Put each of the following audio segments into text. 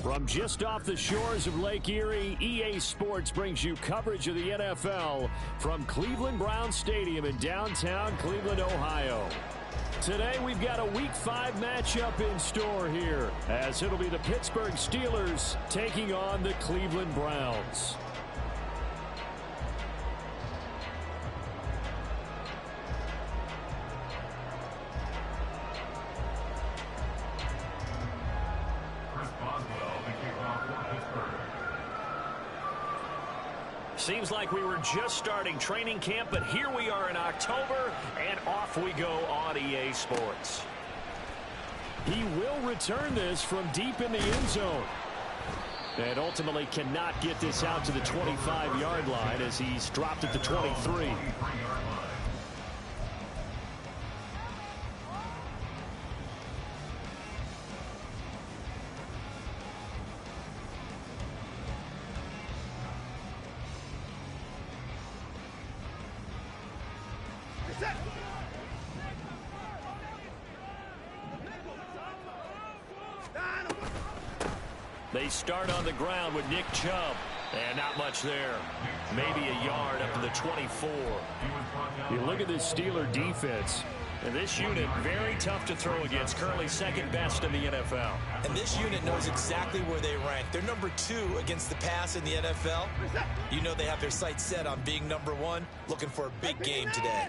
From just off the shores of Lake Erie, EA Sports brings you coverage of the NFL from Cleveland Browns Stadium in downtown Cleveland, Ohio. Today we've got a Week 5 matchup in store here, as it'll be the Pittsburgh Steelers taking on the Cleveland Browns. Seems like we were just starting training camp, but here we are in October, and off we go on EA Sports. He will return this from deep in the end zone. And ultimately cannot get this out to the 25-yard line as he's dropped at the 23. They start on the ground with Nick Chubb. And not much there. Maybe a yard up to the 24. You look at this Steeler defense. And this unit, very tough to throw against. Currently second best in the NFL. And this unit knows exactly where they rank. They're number 2 against the pass in the NFL. You know they have their sights set on being number 1. Looking for a big game today.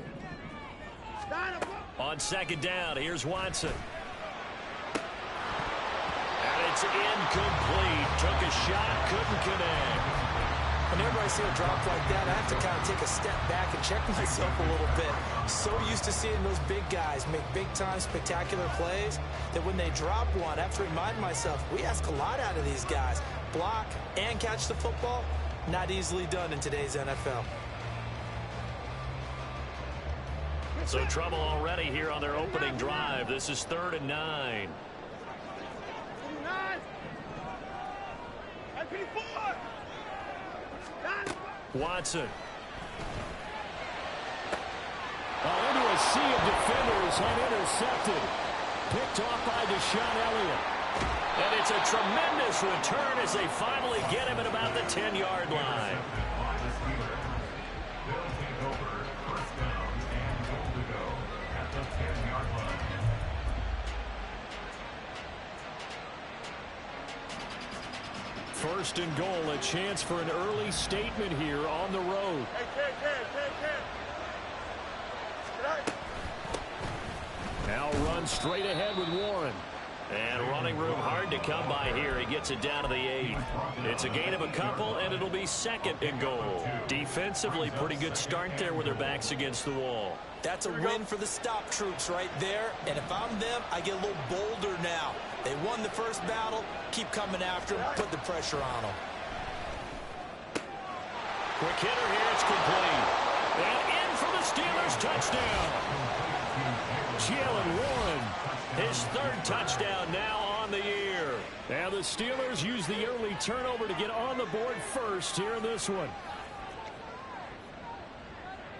On second down, here's Watson. It's incomplete. Took a shot, couldn't connect. Whenever I see a drop like that, I have to kind of take a step back and check myself a little bit. So used to seeing those big guys make big-time spectacular plays that when they drop one, I have to remind myself, we ask a lot out of these guys. Block and catch the football, not easily done in today's NFL. So trouble already here on their opening drive. This is 3rd and 9. Watson. Into a sea of defenders and intercepted. Picked off by Deshaun Elliott. And it's a tremendous return as they finally get him at about the 10-yard line. First and goal, a chance for an early statement here on the road. Now run straight ahead with Warren. And running room hard to come by here. He gets it down to the 8. It's a gain of a couple, and it'll be 2nd and goal. Defensively, pretty good start there with their backs against the wall. That's a win for the stop troops right there. And if I'm them, I get a little bolder now. They won the first battle. Keep coming after them. Put the pressure on them. Quick hitter here. It's complete. And in for the Steelers. Touchdown. Jalen Warren. His 3rd touchdown now on the year. And the Steelers use the early turnover to get on the board first here in this one.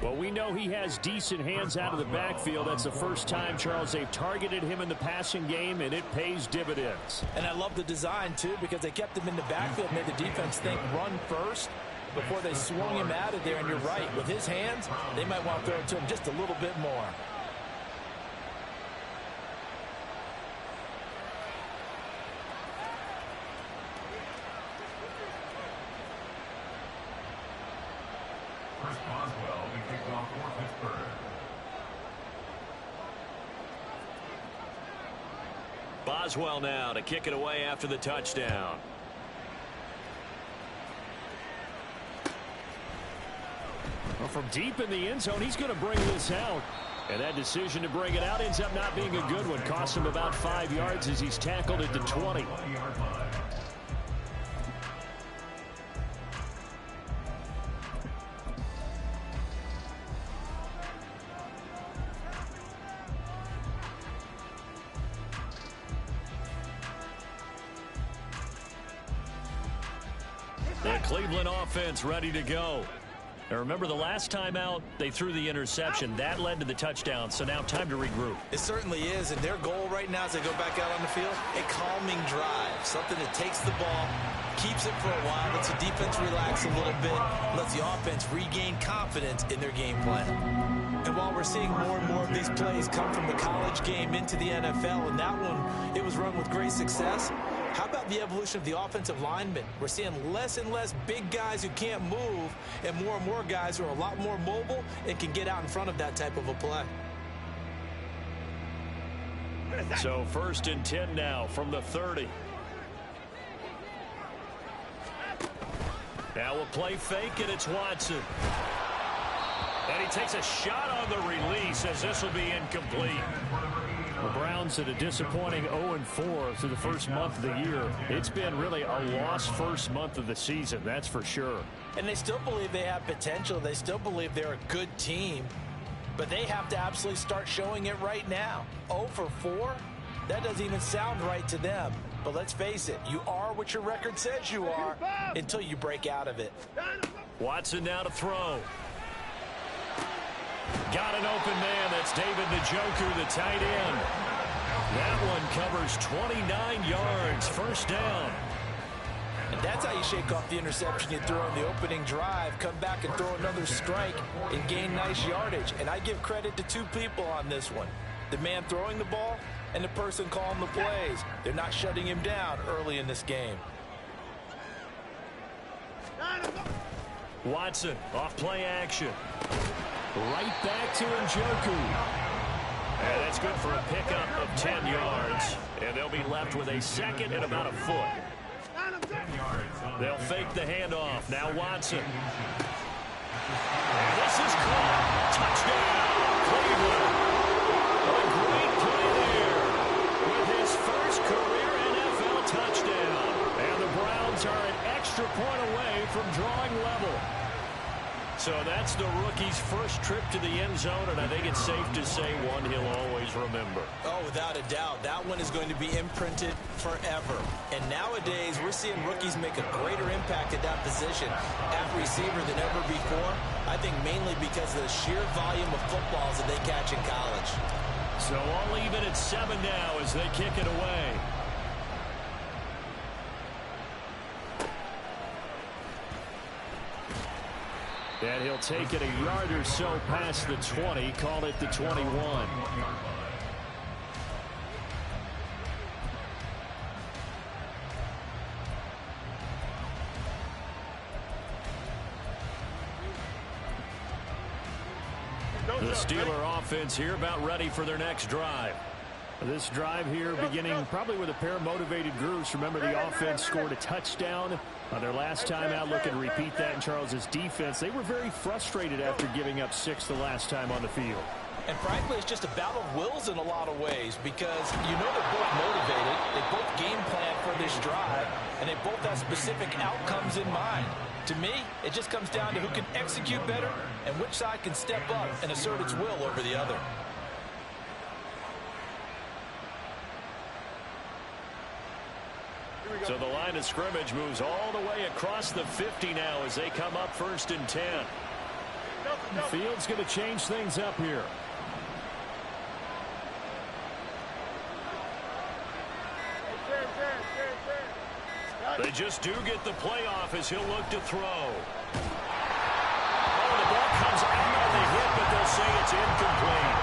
Well, we know he has decent hands out of the backfield. That's the first time, Charles, they've targeted him in the passing game, and it pays dividends. And I love the design, too, because they kept him in the backfield, made the defense think run first before they swung him out of there. And you're right, with his hands, they might want to throw it to him just a little bit more. Boswell now to kick it away after the touchdown. Well, from deep in the end zone, he's going to bring this out. And that decision to bring it out ends up not being a good one. Costs him about 5 yards as he's tackled at the 20. The Cleveland offense ready to go. Now remember, the last time out, they threw the interception. That led to the touchdown, so now time to regroup. It certainly is, and their goal right now as they go back out on the field, a calming drive, something that takes the ball, keeps it for a while, lets the defense relax a little bit, lets the offense regain confidence in their game plan. And while we're seeing more and more of these plays come from the college game into the NFL, and that one, it was run with great success, how about the evolution of the offensive linemen? We're seeing less and less big guys who can't move and more guys who are a lot more mobile and can get out in front of that type of a play. So 1st and 10 now from the 30. Now we'll play fake, and it's Watson. And he takes a shot on the release as this will be incomplete. The Browns at a disappointing 0-4 through the first month of the year. It's been really a lost first month of the season, that's for sure. And they still believe they have potential. They still believe they're a good team. But they have to absolutely start showing it right now. 0-4? That doesn't even sound right to them. But let's face it, you are what your record says you are until you break out of it. Watson now to throw. Got an open man. That's David Njoku, the tight end. That one covers 29 yards. First down. And that's how you shake off the interception you throw on the opening drive. Come back and throw another strike and gain nice yardage. And I give credit to two people on this one. The man throwing the ball and the person calling the plays. They're not shutting him down early in this game. Watson off play action. Right back to Njoku. And that's good for a pickup of 10 yards. And they'll be left with a second and about a foot. They'll fake the handoff. Now Watson. And this is caught. Touchdown, Cleveland. A great play there with his first career NFL touchdown. And the Browns are an extra point away from drawing level. So that's the rookie's first trip to the end zone, and I think it's safe to say one he'll always remember. Oh, without a doubt. That one is going to be imprinted forever. And nowadays, we're seeing rookies make a greater impact at that position at receiver than ever before. I think mainly because of the sheer volume of footballs that they catch in college. So all even at 7 now as they kick it away. And he'll take it a yard or so past the 20, call it the 21. The Steeler offense here about ready for their next drive. This drive here beginning probably with a pair of motivated groups. Remember, the offense scored a touchdown on their last time out. Looking to repeat that in Charles's defense. They were very frustrated after giving up 6 the last time on the field. And frankly, it's just a battle of wills in a lot of ways because you know they're both motivated. They both game plan for this drive, and they both have specific outcomes in mind. To me, it just comes down to who can execute better and which side can step up and assert its will over the other. So the line of scrimmage moves all the way across the 50 now as they come up 1st and 10. The field's going to change things up here. They just do get the playoff as he'll look to throw. Oh, the ball comes out on the hit, but they'll say it's incomplete.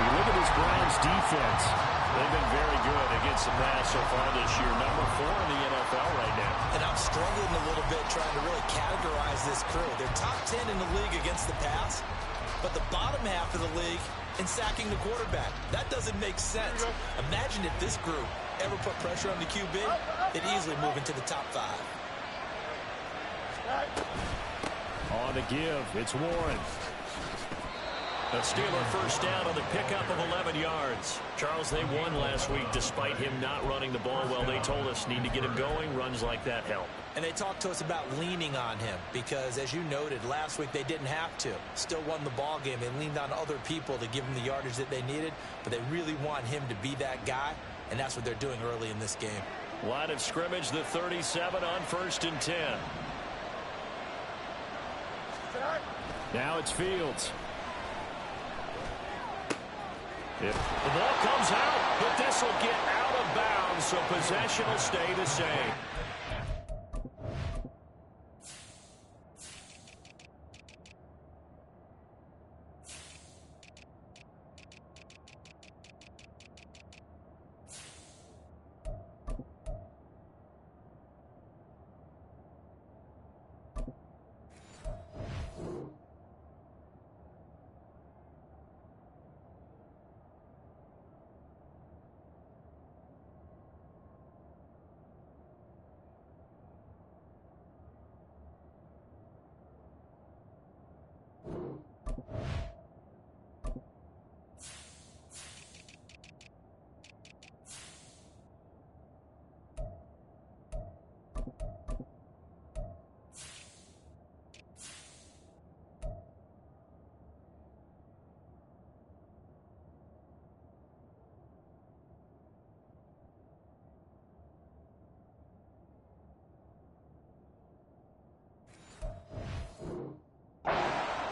You look at this Browns defense. They've been very good against the pass so far this year. Number 4 in the NFL right now. And I'm struggling a little bit trying to really categorize this crew. They're top 10 in the league against the pass, but the bottom half of the league in sacking the quarterback. That doesn't make sense. Imagine if this group ever put pressure on the QB, they'd easily move into the top 5. On the give, it's Warren. A Steeler first down on the pickup of 11 yards. Charles, they won last week despite him not running the ball well. They told us need to get him going. Runs like that help. And they talked to us about leaning on him because, as you noted, last week they didn't have to. Still won the ball game. They leaned on other people to give them the yardage that they needed, but they really want him to be that guy, and that's what they're doing early in this game. Line of scrimmage, the 37 on 1st and 10. Now it's Fields. The ball comes out, but this will get out of bounds, so possession will stay the same.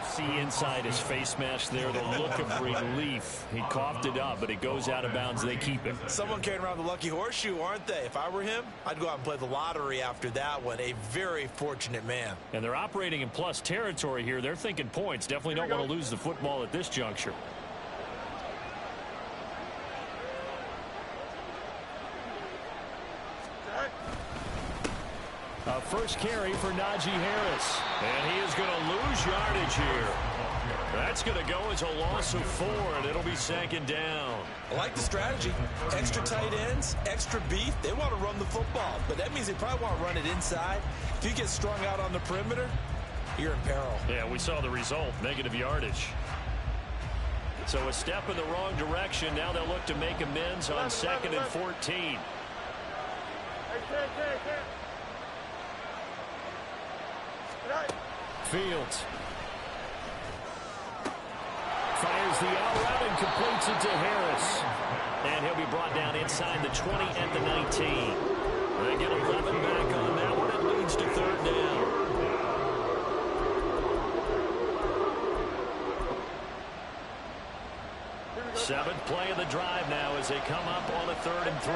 See inside his face mask there, the look of relief. He coughed it up, but it goes out of bounds. They keep it. Someone carrying around the lucky horseshoe, aren't they? If I were him, I'd go out and play the lottery after that one. A very fortunate man. And they're operating in plus territory here. They're thinking points. Definitely don't want to lose the football at this juncture. A first carry for Najee Harris. And he is going to lose yardage here. That's going to go as a loss of 4, and it'll be second down. I like the strategy. Extra tight ends, extra beef. They want to run the football, but that means they probably want to run it inside. If you get strung out on the perimeter, you're in peril. Yeah, we saw the result, negative yardage. So a step in the wrong direction. Now they'll look to make amends on 2nd and 14. Fields fires the out route and completes it to Harris. And he'll be brought down inside the 20 at the 19. They get 11 back on that one. It leads to 3rd down. Seventh play of the drive now as they come up on a 3rd and 3.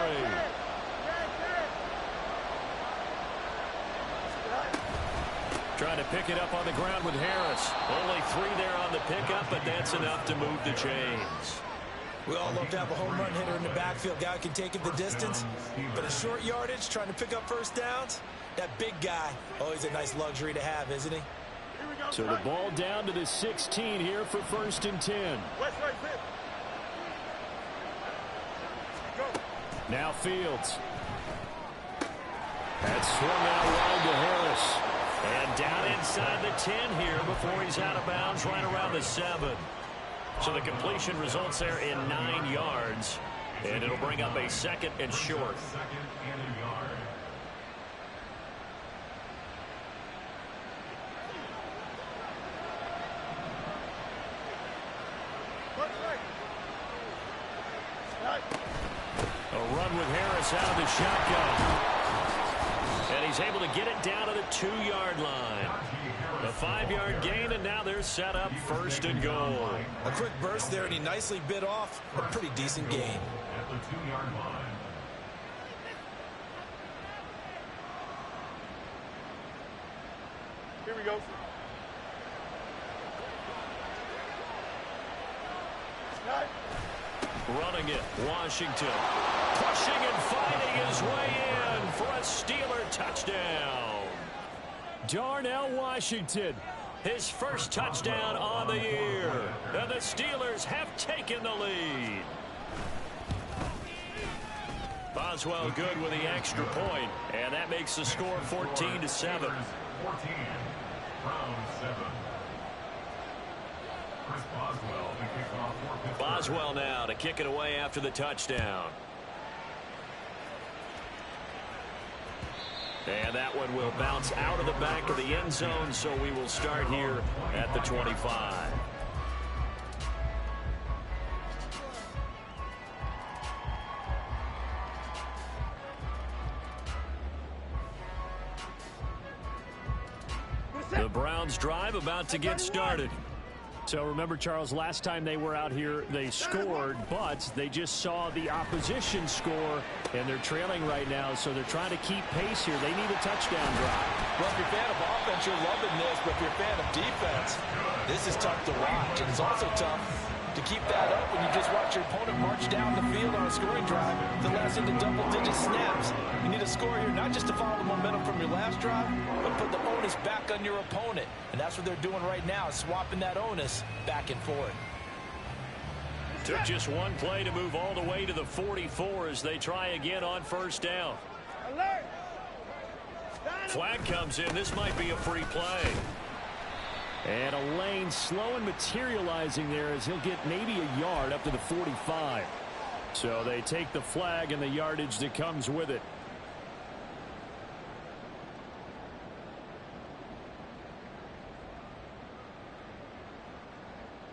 Trying to pick it up on the ground with Harris. Only 3 there on the pickup, but that's enough to move the chains. We all love to have a home run hitter in the backfield. Guy who can take it the distance. But a short yardage, trying to pick up first downs, that big guy, always a nice luxury to have, isn't he? So the ball down to the 16 here for 1st and 10. Now Fields. That's swung out wide to Harris. And down inside the 10 here before he's out of bounds right around the 7. So the completion results there in 9 yards. And it'll bring up a 2nd and short. A run with Harris out of the shotgun. And he's able to get it down to the 2-yard line. A 5-yard gain, and now they're set up 1st and goal. A quick burst there, and he nicely bit off a pretty decent gain. At the 2-yard line. Here we go. Running it, Washington. Pushing and fighting his way in for a Steeler touchdown. Darnell Washington, his first touchdown on the year. And the Steelers have taken the lead. Boswell good with the extra point, and that makes the score 14-7. 14, round 7. Chris Boswell, the kickoff for Pittsburgh. Boswell now to kick it away after the touchdown. And that one will bounce out of the back of the end zone, so we will start here at the 25. The Browns drive about to get started. So remember, Charles, last time they were out here, they scored, but they just saw the opposition score, and they're trailing right now, so they're trying to keep pace here. They need a touchdown drive. Well, if you're a fan of offense, you're loving this, but if you're a fan of defense, this is tough to watch, and it's also tough to keep that up when you just watch your opponent march down the field on a scoring drive that lasts into double-digit snaps. You need a score here not just to follow the momentum from your last drive, but put the onus back on your opponent. And that's what they're doing right now, swapping that onus back and forth. Took just one play to move all the way to the 44 as they try again on first down. Alert! Flag comes in. This might be a free play. And a lane slow and materializing there as he'll get maybe a yard up to the 45. So they take the flag and the yardage that comes with it.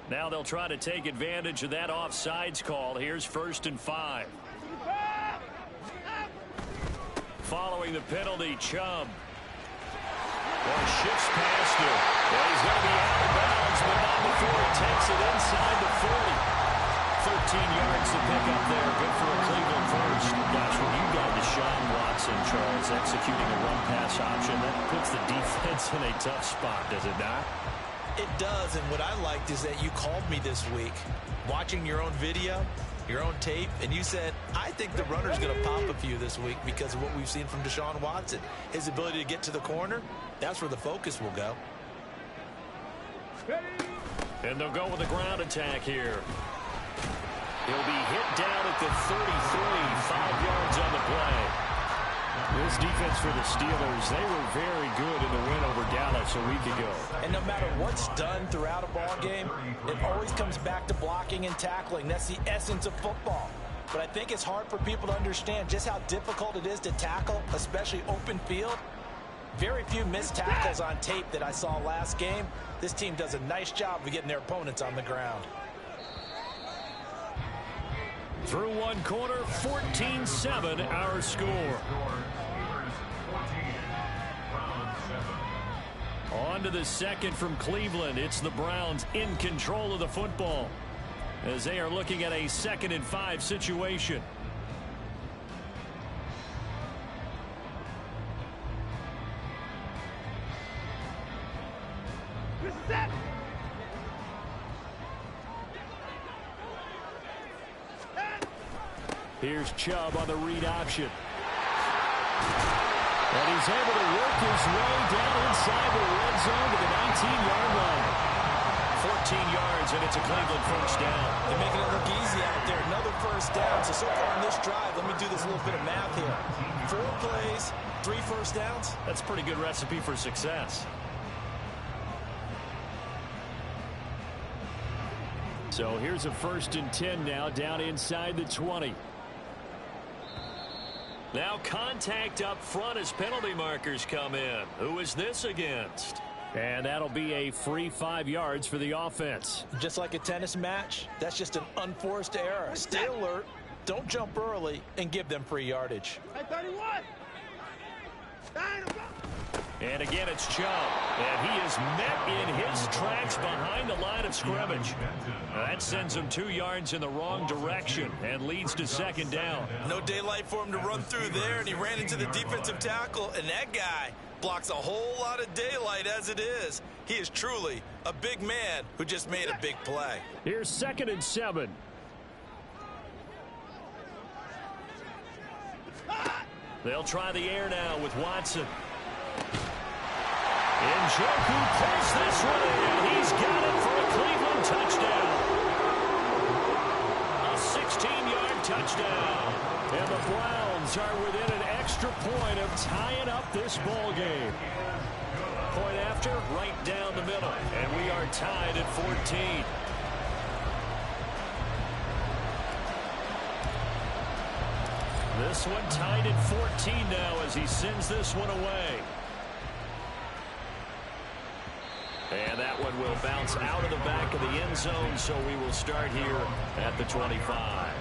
Now they'll try to take advantage of that offsides call. Here's 1st and 5. Following the penalty, Chubb. Well, shifts past him. Well, he's going to be out of bounds, but not before he takes it inside the 40. 13 yards to pick up there. Good for a Cleveland first. Gosh, when you got Deshaun Watson, Charles, executing a run-pass option, that puts the defense in a tough spot, does it not? It does, and what I liked is that you called me this week, watching your own video, your own tape, and you said, I think the runner's going to pop a few this week because of what we've seen from Deshaun Watson. His ability to get to the corner, that's where the focus will go. And they'll go with a ground attack here. He'll be hit down at the 33, 5 yards on the play. This defense for the Steelers, they were very good in the win over Dallas a week ago. And no matter what's done throughout a ball game, it always comes back to blocking and tackling. That's the essence of football. But I think it's hard for people to understand just how difficult it is to tackle, especially open field. Very few missed tackles on tape that I saw last game. This team does a nice job of getting their opponents on the ground. Through one quarter, 14-7 our score. On to the second from Cleveland. It's the Browns in control of the football as they are looking at a 2nd and 5 situation. Here's Chubb on the read option. And he's able to work his way down inside the red zone to the 19-yard line. 14 yards, and it's a Cleveland first down. They're making it look easy out there. Another first down. So far on this drive, let me do this little bit of math here. 4 plays, 3 first downs. That's a pretty good recipe for success. So here's a 1st and 10 now, down inside the 20. Now contact up front as penalty markers come in. Who is this against? And that'll be a free 5 yards for the offense. Just like a tennis match, that's just an unforced error. Stay alert, don't jump early, and give them free yardage. Hey, 31! And again, it's Chubb. And he is met in his tracks behind the line of scrimmage. That sends him 2 yards in the wrong direction and leads to 2nd down. No daylight for him to run through there, and he ran into the defensive tackle, and that guy blocks a whole lot of daylight as it is. He is truly a big man who just made a big play. Here's 2nd and 7. They'll try the air now with Watson. Njoku pulls this one in. He's got it for a Cleveland touchdown. A 16-yard touchdown. And the Browns are within an extra point of tying up this ball game. Point after, right down the middle. And we are tied at 14. This one tied at 14 now as he sends this one away. And that one will bounce out of the back of the end zone, so we will start here at the 25.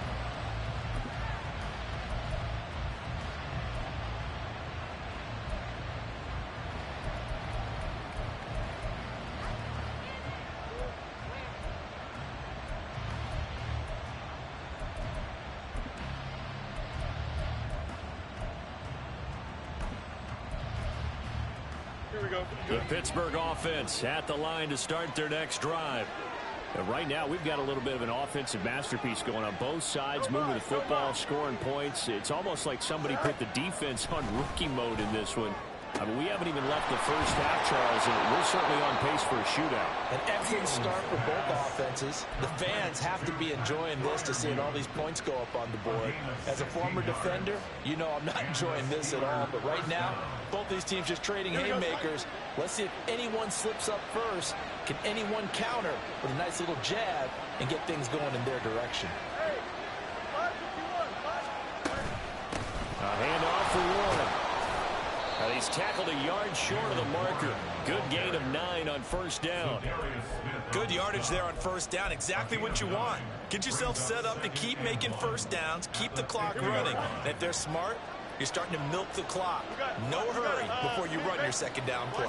The Pittsburgh offense at the line to start their next drive. And right now, we've got a little bit of an offensive masterpiece going on both sides, moving the football, scoring points. It's almost like somebody put the defense on rookie mode in this one. I mean, we haven't even left the first half, Charles, and we're certainly on pace for a shootout. An excellent start for both offenses. The fans have to be enjoying this to seeing all these points go up on the board. As a former defender, you know I'm not enjoying this at all. But right now, both these teams just trading haymakers. Let's see if anyone slips up first. Can anyone counter with a nice little jab and get things going in their direction? A handoff for Warren. He's tackled a yard short of the marker. Good gain of 9 on first down. Good yardage there on first down. Exactly what you want. Get yourself set up to keep making first downs, keep the clock running. And if they're smart, you're starting to milk the clock. No hurry before you run your second down play.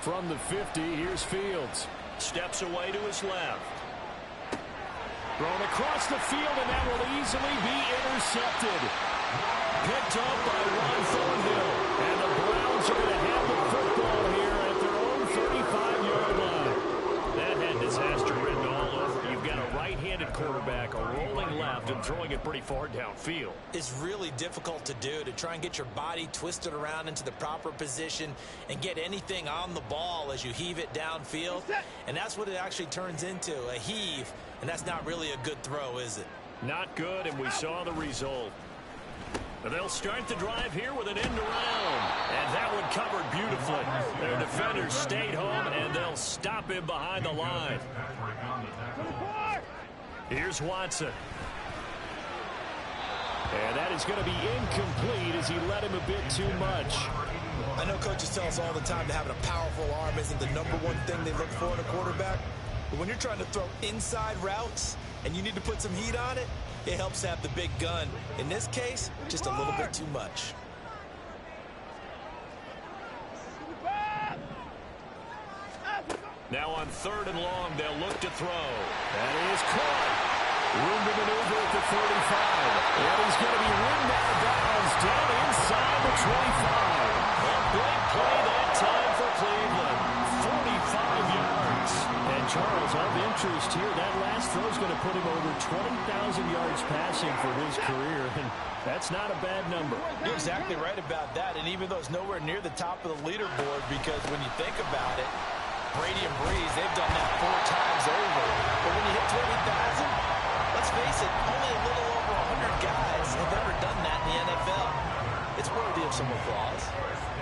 From the 50, here's Fields. Steps away to his left. Thrown across the field, and that will easily be intercepted. Picked up by Ron Thornhill. And the Browns are going to have the football here at their own 35-yard line. That had disaster written all over. You've got a right-handed quarterback, a rolling left, and throwing it pretty far downfield. It's really difficult to do, to try and get your body twisted around into the proper position and get anything on the ball as you heave it downfield. And that's what it actually turns into, a heave. And that's not really a good throw, is it? Not good, and we saw the result. They'll start the drive here with an end around. And that one covered beautifully. Their defenders stayed home, and they'll stop him behind the line. Here's Watson. And that is going to be incomplete as he led him a bit too much. I know coaches tell us all the time that having a powerful arm isn't the number one thing they look for in a quarterback. But when you're trying to throw inside routes and you need to put some heat on it, it helps have the big gun. In this case, just a little bit too much. Now on 3rd and long, they'll look to throw. That is caught. Room to maneuver at the 35. And he's going to be ridden out of bounds down inside the 25. A big play that time for Cleveland. 45 yards. And Charles, of interest here, that last throw is going to put him over 20,000 yards passing for his career. And that's not a bad number. You're exactly right about that. And even though it's nowhere near the top of the leaderboard, because when you think about it, Brady and Breeze, they've done that 4 times over. But when you hit 20,000, let's face it, only a little over 100 guys have ever done that in the NFL. It's worthy of some applause.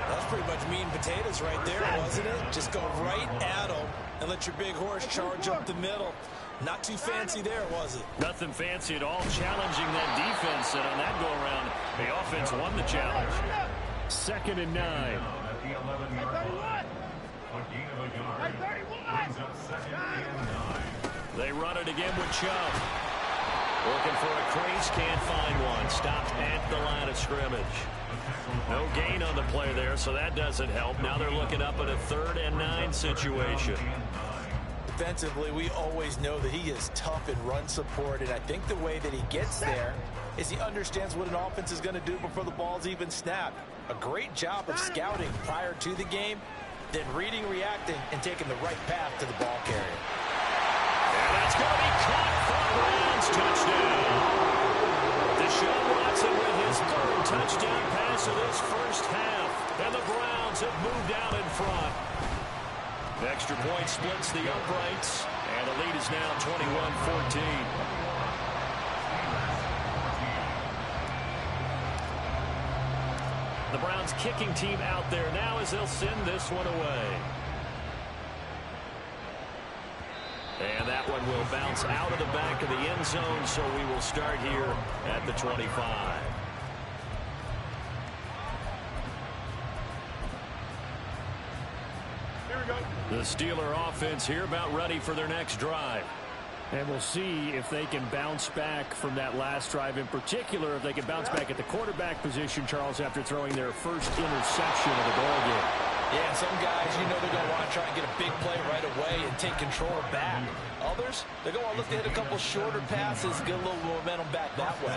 That's pretty much meat and potatoes right there, wasn't it? Just go right at them and let your big horse charge up the middle. Not too fancy there, was it? Nothing fancy at all, challenging that defense. And on that go-around, the offense won the challenge. 2nd and 9. At the 11-yard line. A gain of a yard. Brings up 2nd and 9. They run it again with Chubb. Looking for a crease, can't find one. Stopped at the line of scrimmage. No gain on the play there, so that doesn't help. Now they're looking up at a 3rd and 9 situation. Defensively, we always know that he is tough in run support, and I think the way that he gets there is he understands what an offense is going to do before the ball's even snapped. A great job of scouting prior to the game, then reading, reacting, and taking the right path to the ball carrier. And that's going to be caught for a Browns touchdown. Deshaun Watson with his 3rd touchdown pass of this first half, and the Browns have moved out in front. The extra point splits the uprights, and the lead is now 21-14. The Browns kicking team out there now as they'll send this one away. And that one will bounce out of the back of the end zone, so we will start here at the 25. The Steeler offense here about ready for their next drive. And we'll see if they can bounce back from that last drive, in particular if they can bounce back at the quarterback position, Charles, after throwing their first interception of the ballgame. Yeah, some guys, you know they're going to want to try and get a big play right away and take control back. Others, they're going to look to hit a couple shorter passes, get a little momentum back that way.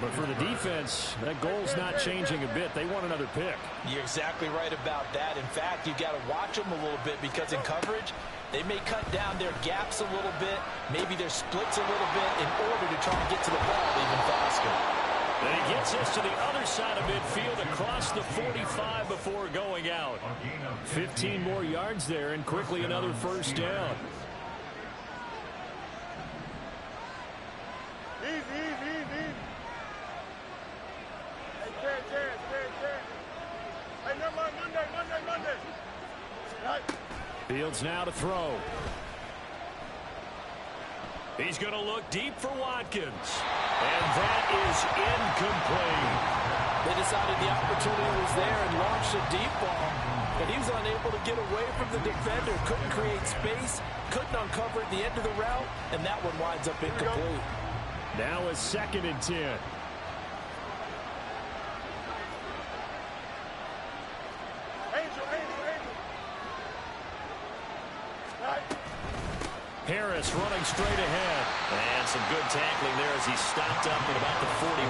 But for the defense, that goal's not changing a bit. They want another pick. You're exactly right about that. In fact, you've got to watch them a little bit because in coverage, they may cut down their gaps a little bit, maybe their splits a little bit in order to try and get to the ball even faster. And he gets us to the other side of midfield across the 45 before going out. 15 more yards there and quickly another first down. Easy. Hey, Terrence. Hey, never mind, Monday. Right. Fields now to throw. He's going to look deep for Watkins. And that is incomplete. They decided the opportunity was there and launched a deep ball, but he was unable to get away from the defender. Couldn't create space, couldn't uncover at the end of the route, and that one winds up incomplete. Now a 2nd and 10. Angel. Right. Harris running straight ahead. And some good tackling there as he stopped up at about the 41.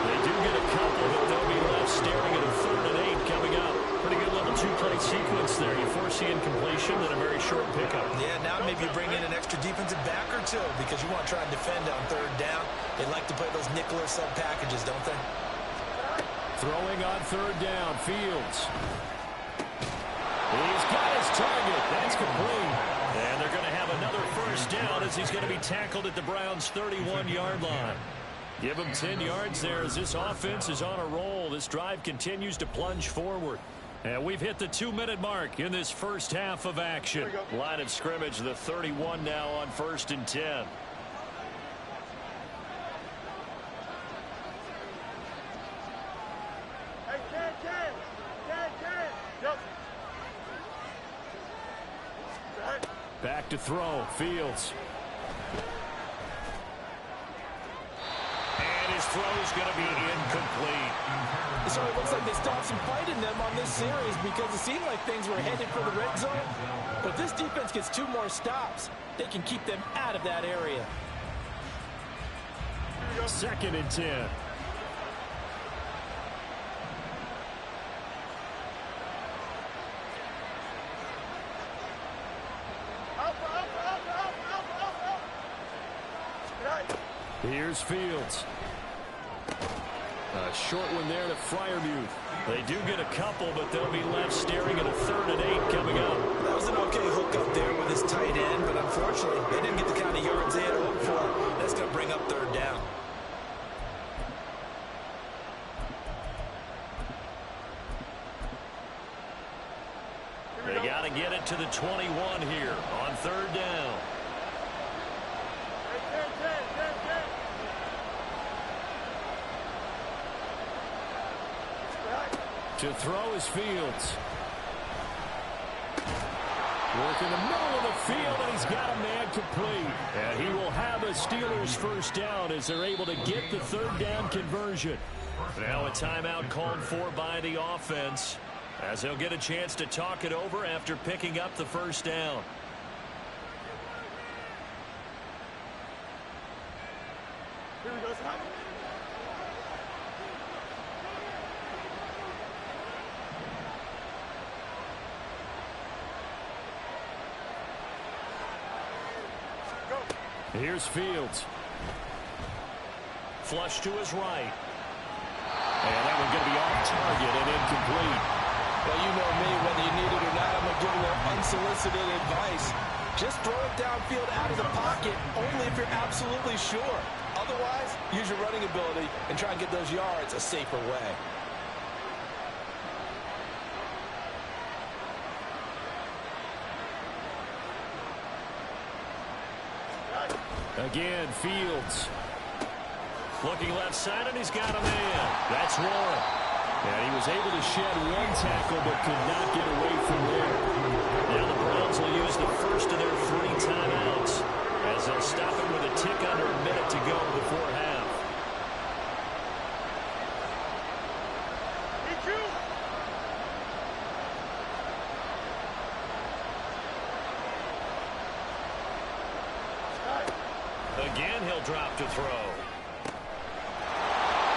They do get a couple, but they'll be left staring at a 3rd and 8 coming up. Pretty good little 2-play sequence there. You foresee incompletion and a very short pickup. Yeah, now maybe you bring in an extra defensive back or two because you want to try and defend on 3rd down. They like to play those nickel or sub packages, don't they? Throwing on 3rd down, Fields. He's got his target. That's complete. And they're going to have another first down as he's going to be tackled at the Browns' 31-yard line. Give him 10 yards there as this offense is on a roll. This drive continues to plunge forward. And we've hit the 2-minute mark in this first half of action. Line of scrimmage, the 31 now on 1st and 10. Hey, Ken. Yep. Right. Back to throw, Fields. And his throw's going to be incomplete. It sort of looks like they stopped some fight in them on this series because it seemed like things were headed for the red zone. But this defense gets 2 more stops. They can keep them out of that area. 2nd and 10. Right. Here's Fields. A short one there to Freiermuth. They do get a couple, but they'll be left staring at a 3rd and 8 coming up. That was an okay hook up there with his tight end, but unfortunately, they didn't get the kind of yards they had hoped for. That's going to bring up 3rd down. They got to get it to the 21 here on 3rd down. To throw is Fields. Work in the middle of the field, and he's got a man complete. And he will have a Steelers first down as they're able to get the 3rd down conversion. Now a timeout called for by the offense as they'll get a chance to talk it over after picking up the first down. Here we go, Simon. Here's Fields. Flush to his right. And that one's going to be off target and incomplete. Well, you know me, whether you need it or not, I'm going to give you unsolicited advice. Just throw it downfield out of the pocket, only if you're absolutely sure. Otherwise, use your running ability and try and get those yards a safer way. Again, Fields. Looking left side, and he's got a man. That's Warren. And he was able to shed one tackle, but could not get away from there. Now the Browns will use the first of their 3 timeouts as they'll stop it with a tick under a minute to go before half. Again, he'll drop to throw.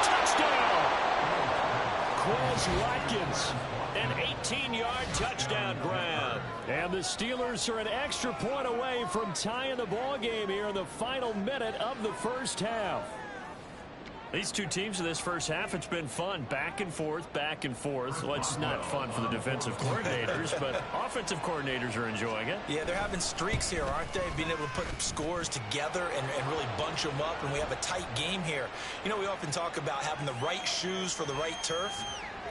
Touchdown! Quez Watkins, an 18-yard touchdown grab. And the Steelers are an extra point away from tying the ball game here in the final minute of the first half. These two teams in this first half, it's been fun. Back and forth, back and forth. Well, it's not fun for the defensive coordinators, but offensive coordinators are enjoying it. Yeah, they're having streaks here, aren't they? Being able to put scores together and really bunch them up, and we have a tight game here. You know, we often talk about having the right shoes for the right turf.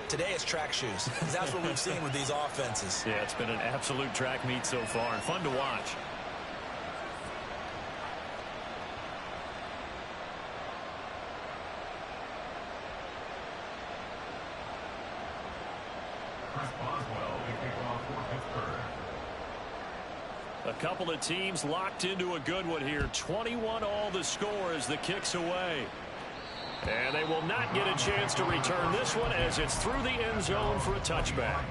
Today it's track shoes. That's what we've seen with these offenses. Yeah, it's been an absolute track meet so far and fun to watch. A couple of teams locked into a good one here. 21 all the score as the kick's away. And they will not get a chance to return this one as it's through the end zone for a touchback.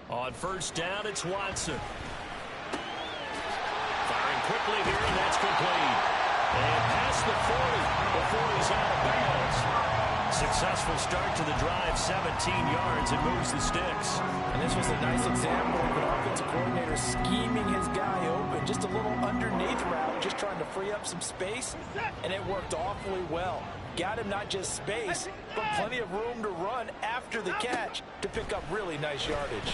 On first down, it's Watson. Firing quickly here, and that's complete. And past the 40 before he's out of bounds. Successful start to the drive, 17 yards, and moves the sticks. And this was a nice example of an offensive coordinator scheming his guy open. Just a little underneath route, just trying to free up some space, and it worked awfully well. Got him not just space, but plenty of room to run after the catch to pick up really nice yardage.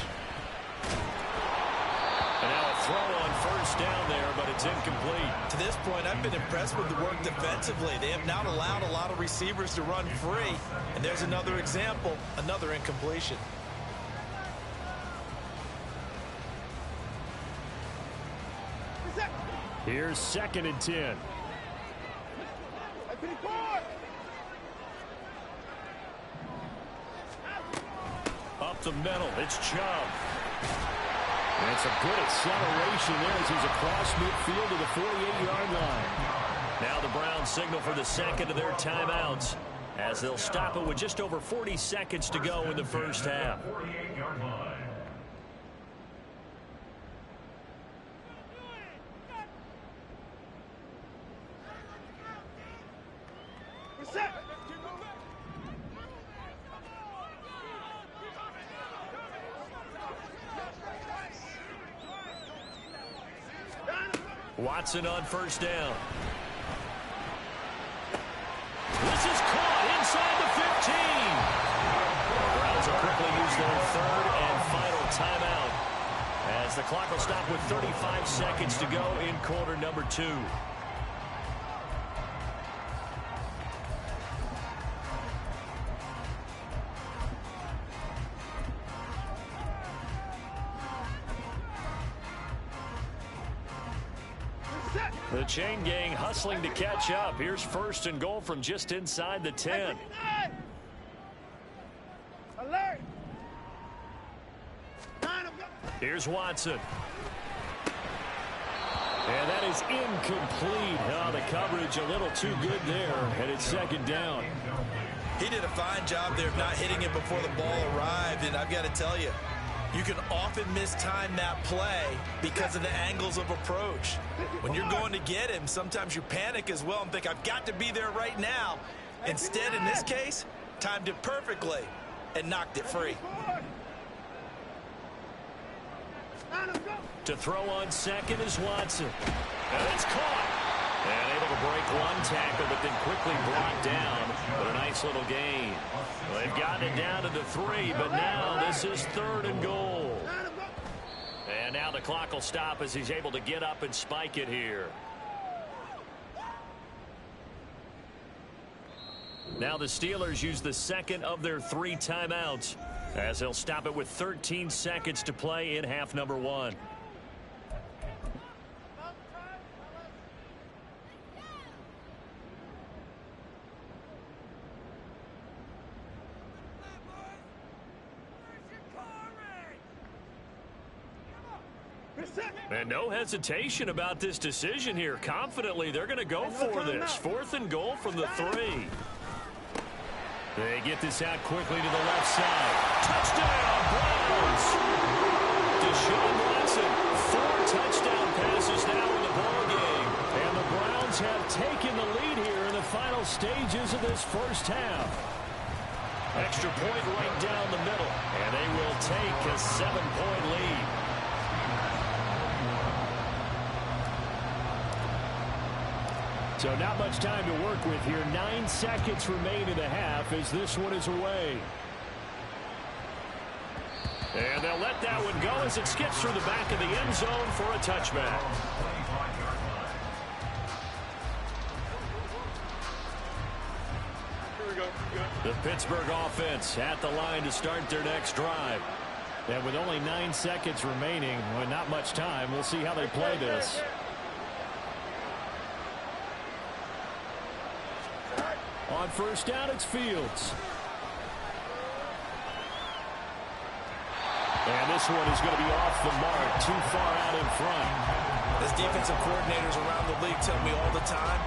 And now a throw on first down there, but it's incomplete. To this point, I've been impressed with the work defensively. They have not allowed a lot of receivers to run free. And there's another example, another incompletion. Here's 2nd and 10. Up the middle, it's Chubb. And it's a good acceleration there as he's across midfield to the 48-yard line. Now the Browns signal for the second of their timeouts as they'll stop it with just over 40 seconds to go in the first half. 48-yard line. Watson on first down. This is caught inside the 15. The Browns will quickly use their third and final timeout as the clock will stop with 35 seconds to go in quarter number 2. The chain gang hustling to catch up. Here's first and goal from just inside the 10. Alert! Here's Watson. And that is incomplete. Oh, the coverage a little too good there, and it's 2nd down. He did a fine job there of not hitting it before the ball arrived, and I've got to tell you, you can often mistime that play because of the angles of approach. When you're going to get him, sometimes you panic as well and think, I've got to be there right now. Instead, in this case, timed it perfectly and knocked it free. To throw on second is Watson. And it's caught. And able to break one tackle, but then quickly brought down with a nice little gain. Well, they've gotten it down to the 3, but now this is 3rd and goal. And now the clock will stop as he's able to get up and spike it here. Now the Steelers use the second of their 3 timeouts as they'll stop it with 13 seconds to play in half number 1. And no hesitation about this decision here. Confidently, they're going to go for this. 4th and goal from the 3. They get this out quickly to the left side. Touchdown, Browns! Deshaun Watson, 4 touchdown passes now in the ballgame. And the Browns have taken the lead here in the final stages of this first half. Extra point right down the middle. And they will take a 7-point lead. So not much time to work with here. 9 seconds remain in the half as this one is away. And they'll let that one go as it skips through the back of the end zone for a touchback. Here we go. The Pittsburgh offense at the line to start their next drive. And with only 9 seconds remaining, well, not much time, we'll see how they play this. On first down, it's Fields. And this one is going to be off the mark, too far out in front. As defensive coordinators around the league tell me all the time,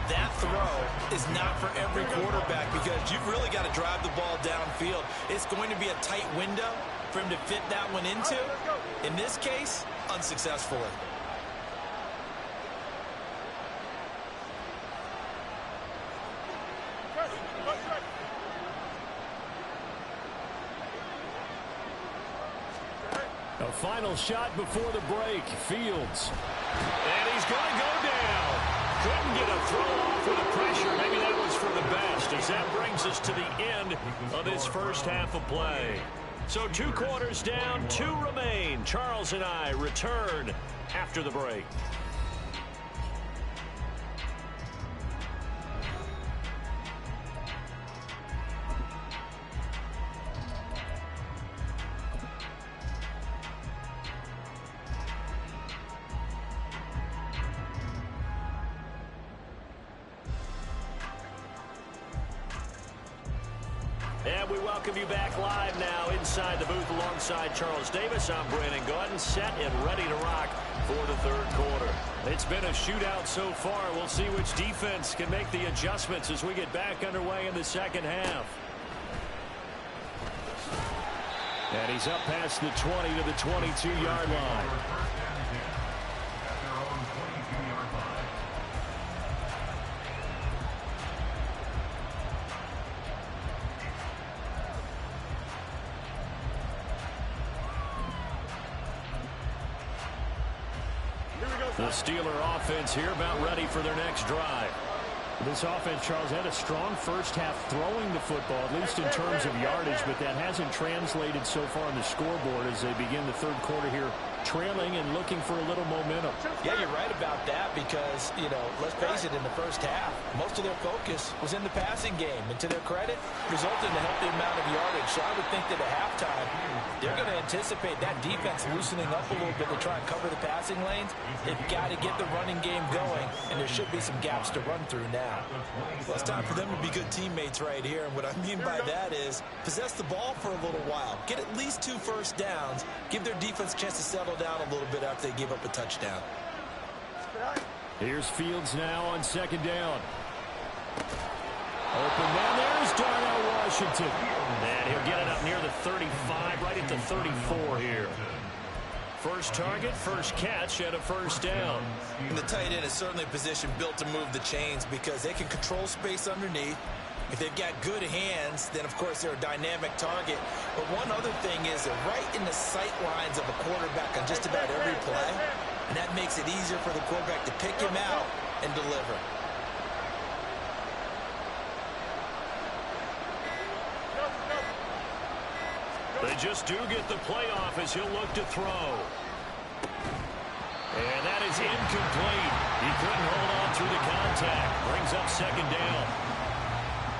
that throw is not for every quarterback because you've really got to drive the ball downfield. It's going to be a tight window for him to fit that one into. In this case, unsuccessfully. A final shot before the break. Fields. And he's going to go down. Couldn't get a throw off with the pressure. Maybe that was for the best as that brings us to the end of this first half of play. So 2 quarters down, 2 remain. Charles and I return after the break. And we welcome you back live now inside the booth alongside Charles Davis. I'm Brandon Gaudin, set and ready to rock for the 3rd quarter. It's been a shootout so far. We'll see which defense can make the adjustments as we get back underway in the second half. And he's up past the 20 to the 22-yard line. The Steeler offense here about ready for their next drive. This offense, Charles, had a strong first half throwing the football, at least in terms of yardage, but that hasn't translated so far on the scoreboard as they begin the 3rd quarter here, trailing and looking for a little momentum. Yeah, you're right about that because, you know, let's face it, in the first half, most of their focus was in the passing game. And to their credit, resulted in a healthy amount of yardage. So I would think that at halftime, they're going to anticipate that defense loosening up a little bit to try and cover the passing lanes. They've got to get the running game going, and there should be some gaps to run through now. Well, it's time for them to be good teammates right here. And what I mean by that is possess the ball for a little while. Get at least 2 first downs. Give their defense a chance to settle down a little bit after they give up a touchdown. Here's Fields now on 2nd down. Open down. There's Darnell Washington. And he'll get it up near the 35, right at the 34 here. First target, first catch, and a first down. And the tight end is certainly a position built to move the chains because they can control space underneath. If they've got good hands, then, of course, they're a dynamic target. But one other thing is they're right in the sight lines of a quarterback on just about every play. And that makes it easier for the quarterback to pick him out and deliver. They just do get the playoff as he'll look to throw. And that is incomplete. He couldn't hold on through the contact. Brings up 2nd down.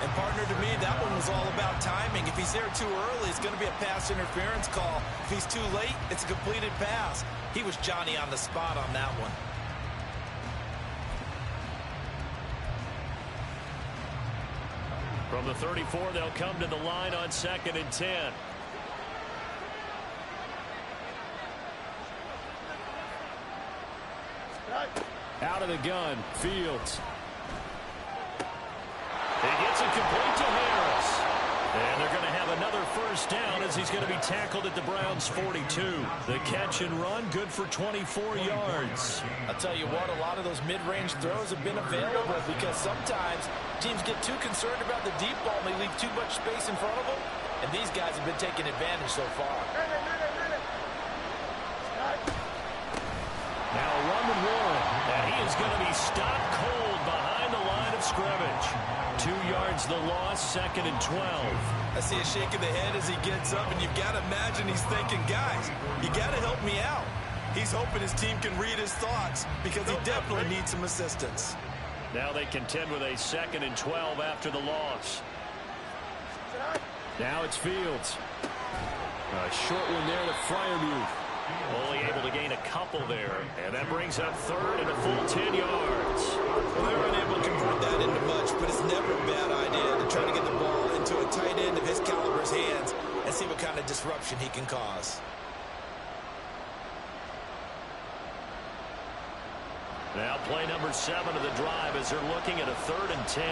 And, partner, to me, that one was all about timing. If he's there too early, it's going to be a pass interference call. If he's too late, it's a completed pass. He was Johnny on the spot on that one. From the 34, they'll come to the line on 2nd and 10. Out of the gun, Fields. He gets it complete to Harris. And they're going to have another first down as he's going to be tackled at the Browns' 42. The catch and run, good for 24 yards. I'll tell you what, a lot of those mid-range throws have been available because sometimes teams get too concerned about the deep ball and they leave too much space in front of them. And these guys have been taking advantage so far. Now a run with Warren. And he is going to be stopped cold behind the line of scrimmage. 2 yards the loss, 2nd and 12. I see a shake of the head as he gets up, and you've got to imagine he's thinking, guys, you got to help me out. He's hoping his team can read his thoughts because he definitely needs some assistance. Now they contend with a 2nd and 12 after the loss. Now it's Fields. A short one there to Freiermuth. Only able to gain a couple there. And that brings up 3rd and a full 10 yards. Well, they were unable to convert that into much, but it's never a bad idea to try to get the ball into a tight end of his caliber's hands and see what kind of disruption he can cause. Now play number 7 of the drive as they're looking at a 3rd and 10.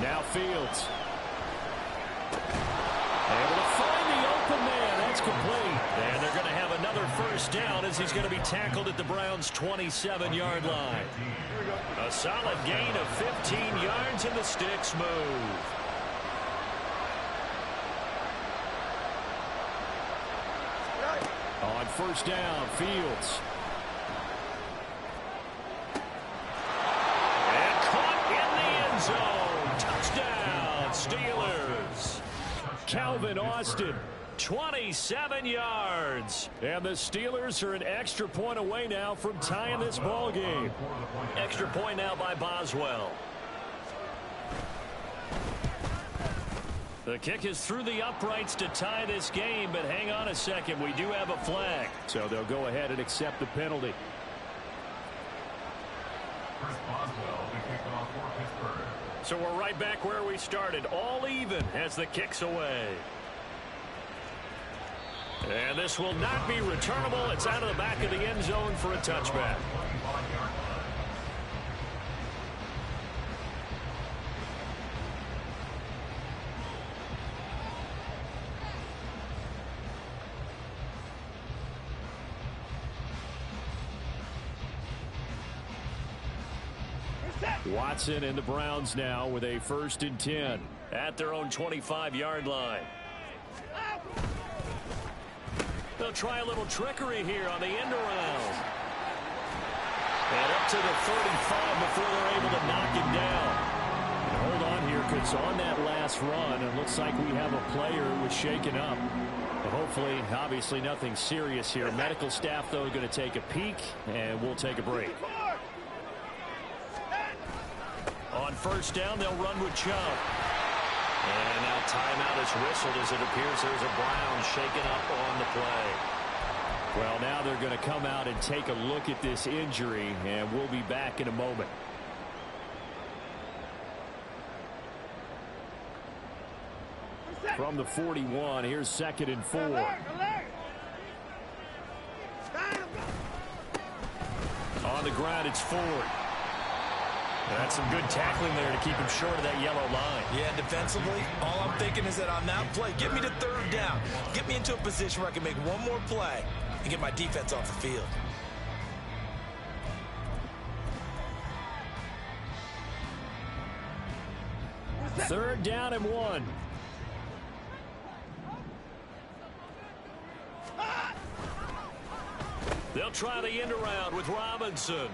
Now Fields. Able to find the open man. That's complete. And they're going to have another first down as he's going to be tackled at the Browns' 27-yard line. A solid gain of 15 yards and the sticks move. On first down, Fields. And caught in the end zone. Touchdown, Steelers. Calvin Austin, 27 yards. And the Steelers are an extra point away now from tying this ball game. Extra point now by Boswell. The kick is through the uprights to tie this game, but hang on a second. We do have a flag. So they'll go ahead and accept the penalty. Chris Boswell, the kickoff for Pittsburgh. So we're right back where we started, all even as the kick's away. And this will not be returnable. It's out of the back of the end zone for a touchback. Watson and the Browns now with a 1st and 10 at their own 25-yard line. They'll try a little trickery here on the end around. And up to the 35 before they're able to knock him down. And hold on here because on that last run, it looks like we have a player who was shaken up. But hopefully, obviously nothing serious here. Medical staff, though, going to take a peek, and we'll take a break. On first down, they'll run with Chubb. And now timeout is whistled as it appears there's a Brown shaken up on the play. Well, now they're going to come out and take a look at this injury, and we'll be back in a moment. From the 41, here's 2nd and 4. On the ground, it's Ford. That's some good tackling there to keep him short of that yellow line. Yeah, defensively, all I'm thinking is that on that play, get me to 3rd down. Get me into a position where I can make one more play and get my defense off the field. Third down and 1. They'll try the end around with Robinson.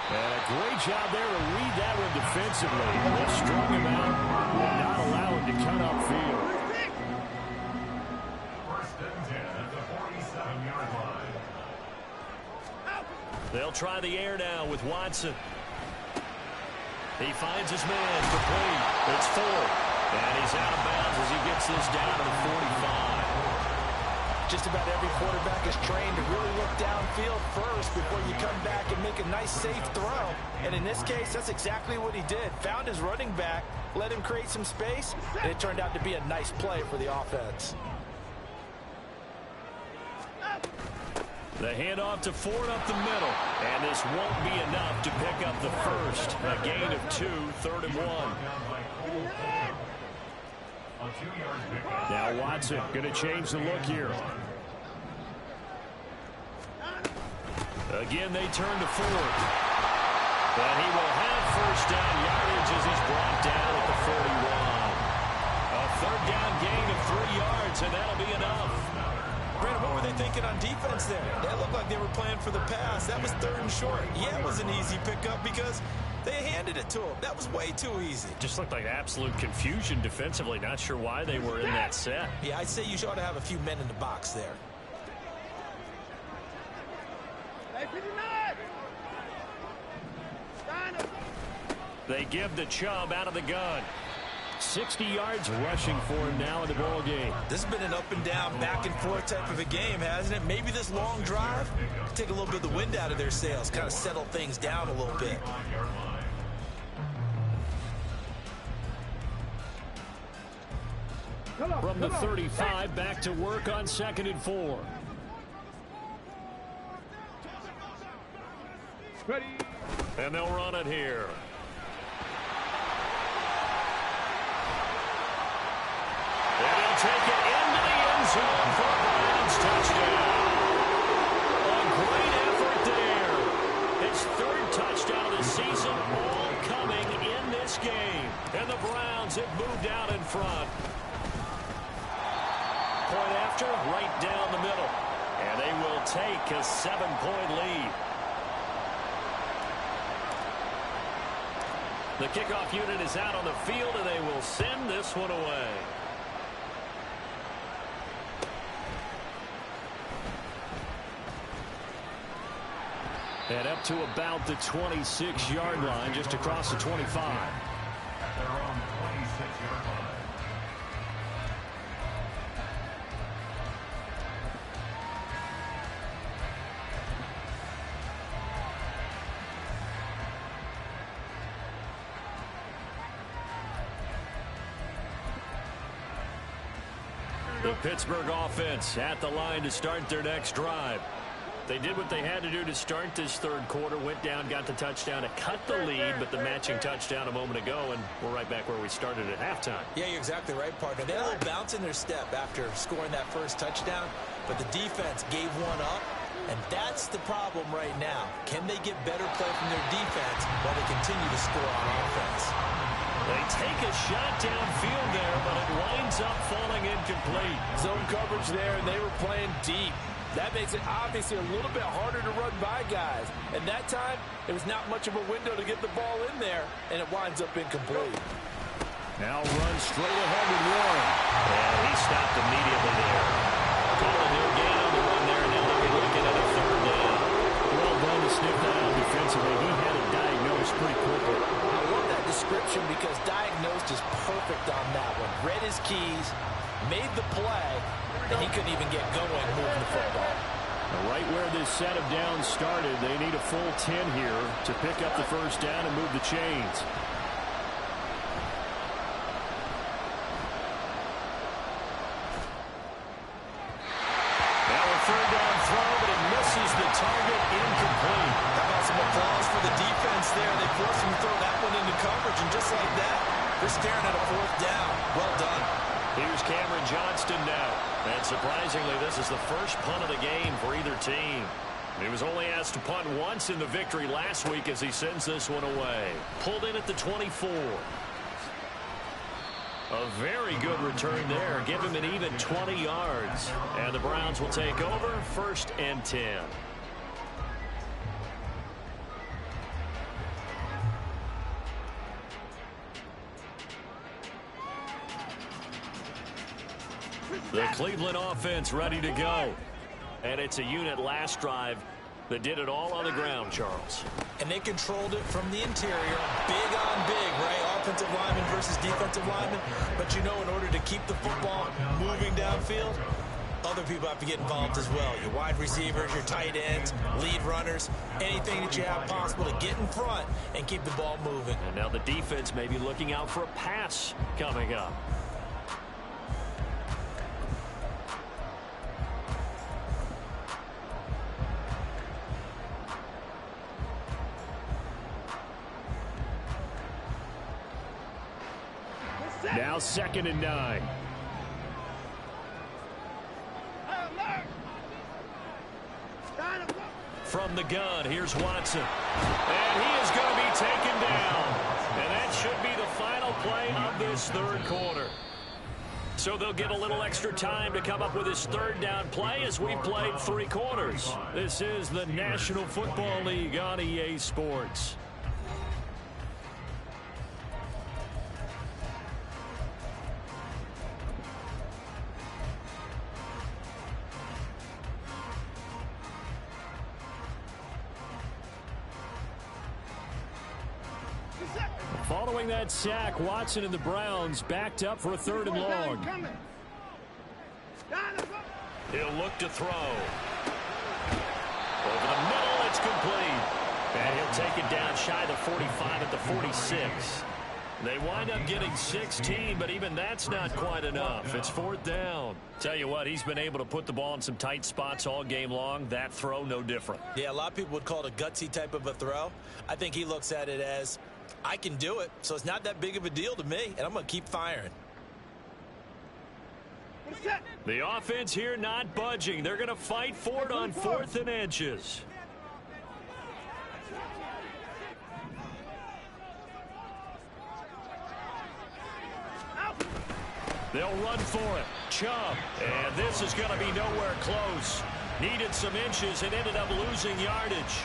And a great job there to read that one defensively. They strung him out, will not allow him to cut upfield. 1st and 10 at the 47-yard line. They'll try the air now with Watson. He finds his man complete. It's Ford. And he's out of bounds as he gets this down to the 45. Just about every quarterback is trained to really look downfield first before you come back and make make a nice, safe throw. And in this case, that's exactly what he did. Found his running back, let him create some space, and it turned out to be a nice play for the offense. The handoff to Ford up the middle. And this won't be enough to pick up the first. A gain of 2, 3rd and 1. Now Watson going to change the look here. Again, they turn to Ford. And he will have first down yardage as he's brought down at the 41. A 3rd down gain of 3 yards, and that'll be enough. Brandon, what were they thinking on defense there? That looked like they were playing for the pass. That was 3rd and short. Yeah, it was an easy pickup because they handed it to him. That was way too easy. Just looked like absolute confusion defensively. Not sure why they were in that set. Yeah, I'd say you ought to have a few men in the box there. They give the Chubb out of the gun. 60 yards rushing for him now in the ball game. This has been an up and down, back and forth type of a game, hasn't it? Maybe this long drive take a little bit of the wind out of their sails, kind of settle things down a little bit. From the 35, back to work on 2nd and 4. Ready. And they'll run it here. And he'll take it into the end zone for a Browns touchdown. A great effort there. His 3rd touchdown of the season, all coming in this game. And the Browns have moved out in front. Point after, right down the middle. And they will take a 7-point lead. The kickoff unit is out on the field, and they will send this one away. And up to about the 26-yard line, just across the 25. At their own 26-yard line. The Pittsburgh offense at the line to start their next drive. They did what they had to do to start this 3rd quarter, went down, got the touchdown to cut the lead, but the matching touchdown a moment ago, and we're right back where we started at halftime. Yeah, you're exactly right, partner. They had a little bounce in their step after scoring that first touchdown, but the defense gave one up, and that's the problem right now. Can they get better play from their defense while they continue to score on offense? They take a shot downfield there, but it winds up falling incomplete. Zone coverage there, and they were playing deep. That makes it obviously a little bit harder to run by guys. And that time, it was not much of a window to get the ball in there, and it winds up incomplete. Now runs straight ahead with Warren. And he stopped immediately there. Call a new gain on the run there, and now they'll be looking at a 3rd down. Well done to sniff that out defensively. He had it diagnosed pretty quickly. I love that description because diagnosed is perfect on that one. Read his keys, made the play, and he couldn't even get going moving the football. Right where this set of downs started, they need a full 10 here to pick up the first down and move the chains. Now a 3rd down throw, but it misses the target, incomplete. How about some applause for the defense there? They forced him to throw that one into coverage, and just like that, they're staring at a 4th down. Well done. Here's Cameron Johnston now. And surprisingly, this is the first punt of the game for either team. He was only asked to punt once in the victory last week as he sends this one away. Pulled in at the 24. A very good return there. Give him an even 20 yards. And the Browns will take over 1st and 10. The Cleveland offense ready to go. And it's a unit last drive that did it all on the ground, Charles. And they controlled it from the interior. Big on big, right? Offensive lineman versus defensive lineman. But you know, in order to keep the football moving downfield, other people have to get involved as well. Your wide receivers, your tight ends, lead runners, anything that you have possible to get in front and keep the ball moving. And now the defense may be looking out for a pass coming up. Now 2nd and 9. From the gun, here's Watson. And he is going to be taken down. And that should be the final play of this 3rd quarter. So they'll get a little extra time to come up with his 3rd down play as we've played 3 quarters. This is the National Football League on EA Sports. Following that sack, Watson and the Browns backed up for a 3rd and long. He'll look to throw. Over the middle, it's complete. And he'll take it down shy the 45 at the 46. They wind up getting 16, but even that's not quite enough. It's 4th down. Tell you what, he's been able to put the ball in some tight spots all game long. That throw, no different. Yeah, a lot of people would call it a gutsy type of a throw. I think he looks at it as, I can do it, so it's not that big of a deal to me, and I'm going to keep firing. The offense here not budging. They're going to fight for it on 4th and inches. They'll run for it. Chubb. And this is going to be nowhere close. Needed some inches and ended up losing yardage.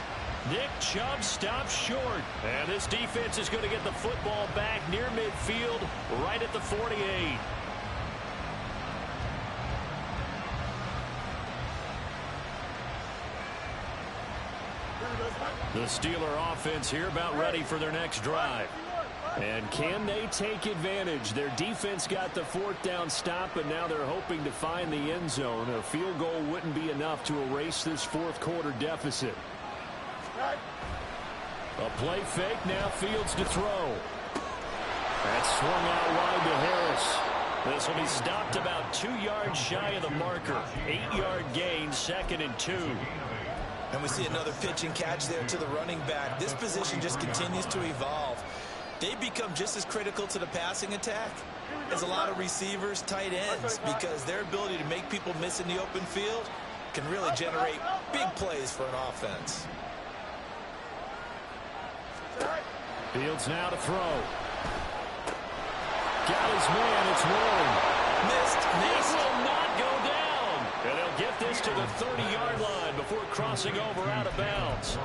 Nick Chubb stops short. And this defense is going to get the football back near midfield, right at the 48. The Steeler offense here about ready for their next drive. And can they take advantage? Their defense got the 4th down stop, and now they're hoping to find the end zone. A field goal wouldn't be enough to erase this 4th quarter deficit. A play fake, now Fields to throw. That's swung out wide to Harris. This will be stopped about 2 yards shy of the marker. 8-yard gain, 2nd and 2. And we see another pitch and catch there to the running back. This position just continues to evolve. They become just as critical to the passing attack as a lot of receivers, tight ends, because their ability to make people miss in the open field can really generate big plays for an offense. Fields now to throw. Got his man, it's rolling. Missed. This will not go down. And they'll get this to the 30-yard line before crossing over out of bounds.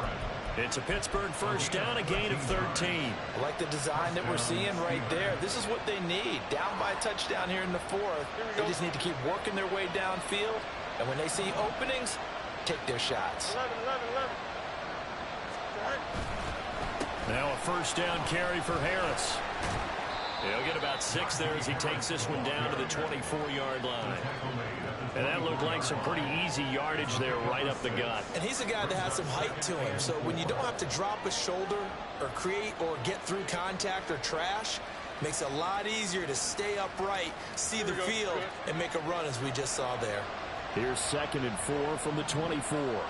It's a Pittsburgh 1st down, a gain of 13. I like the design that we're seeing right there. This is what they need. Down by a touchdown here in the 4th. They just need to keep working their way downfield. And when they see openings, take their shots. 11. Now a 1st down carry for Harris. He'll get about 6 there as he takes this one down to the 24-yard line. And that looked like some pretty easy yardage there right up the gut. And he's a guy that has some height to him. So when you don't have to drop a shoulder or create or get through contact or trash, makes it a lot easier to stay upright, see the field, and make a run as we just saw there. Here's 2nd and 4 from the 24.